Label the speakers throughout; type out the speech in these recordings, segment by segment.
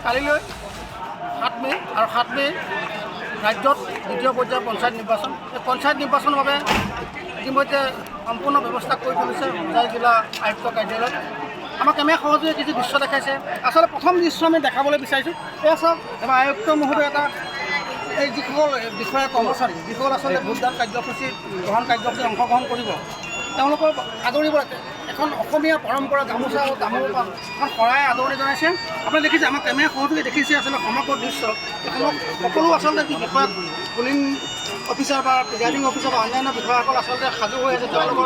Speaker 1: কালিলৈ 7 মে আৰু 7 মে ৰাজ্যত দ্বিতীয় পৰ্যায়ৰ পঞ্চায়ত নিৰ্বাচন। এই পঞ্চায়ত নিৰ্বাচনৰ বাবে ইতিমধ্যে সম্পূৰ্ণ ব্যৱস্থা কৰি তুলিছে হোজাই জিলা আয়ুক্ত কাৰ্যালয়ত। আমাক কেমেৰা সহযোগে কিছু দৃশ্য দেখাইছে। আচলতে প্ৰথম দৃশ্য আমি দেখাবলৈ বিচাৰিছোঁ, এয়া চাওক আমাৰ আয়ুক্ত মহোদয় এটা এই যিসকল বিষয়া কৰ্মচাৰী যিসকল আচলতে ভোটদান কাৰ্যসূচীত কাৰ্যসূচীত অংশগ্ৰহণ কৰিব, তেওঁলোকক আদৰিব এখন অসমীয়া পৰম্পৰা গামোচা আৰু তামোল পাণ এখন শৰাই আদৰণি জনাইছে। আপুনি দেখিছে আমাৰ কেমেৰা সহযোগে দেখিছে আচলতে সমগ্ৰ দৃশ্য এইসমূহ সকলো আচলতে যি বিষয়া পুলিং অফিচাৰ বা প্ৰিজাইডিং অফিচাৰ বা অন্যান্য বিষয়াসকল আচলতে সাজু হৈ আছে। তেওঁলোকৰ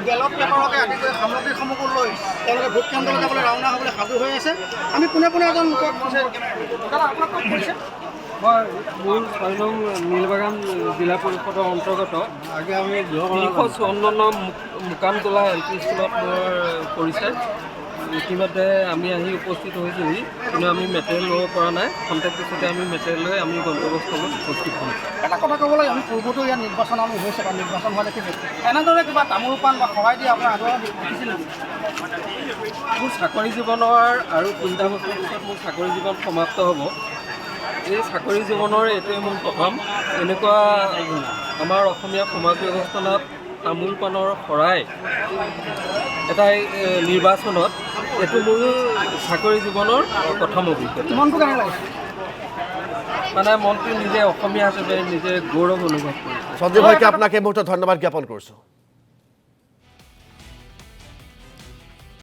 Speaker 1: বেলট পেপাৰকে আদি কৰি সামগ্ৰীসমূহো লৈ তেওঁলোকে ভোট কেন্দ্ৰলৈ যাবলৈ ৰাওনা হ'বলৈ সাজু হৈ আছে। আমি পোনে পোনে এজন লোকক কৈছে, দাদা আপোনাক ক'ত কৰিছে?
Speaker 2: মই মোৰ 6 নং নীলবাগান জিলা পৰিষদৰ অন্তৰ্গত 354 নং মুকামতলা LP স্কুলত মোৰ পৰিচয়। ইতিমধ্যে আমি আহি উপস্থিত হৈছোঁহি, কিন্তু আমি মেটেৰিয়েল ল'ব পৰা নাই। খন্তেক পিছতে আমি মেটেৰিয়েল লৈ আমি গন্তব্যস্থলত উপস্থিত হ'ম।
Speaker 1: এটা কথা ক'বলৈ আমি পূৰ্বতো ইয়াত নিৰ্বাচন আমি হৈছে বা নিৰ্বাচন হোৱা দেখিছোঁ, এনেদৰে কিবা তামোল পাণ বা শৰাই দি আপোনাৰ আদৰণি দেখিছিল নেকি?
Speaker 2: মোৰ চাকৰি জীৱনৰ আৰু 3টা বছৰৰ পিছত মোৰ চাকৰি জীৱন সমাপ্ত হ'ব। এই চাকৰি জীৱনৰ এইটোৱে মোৰ প্ৰথম এনেকুৱা আমাৰ অসমীয়া সমাজ ব্যৱস্থাত তামোল পাণৰ শৰাই এটা নিৰ্বাচনত, এইটো মোৰ চাকৰি জীৱনৰ প্ৰথম অভিজ্ঞতা।
Speaker 1: মনটো কেনে লাগিছে?
Speaker 2: মানে মনটো নিজে অসমীয়া হিচাপে নিজে গৌৰৱ অনুভৱ কৰিছোঁ।
Speaker 3: সঞ্জীৱ ভাইকে আপোনাক এই মুহূৰ্তত ধন্যবাদ জ্ঞাপন কৰিছোঁ।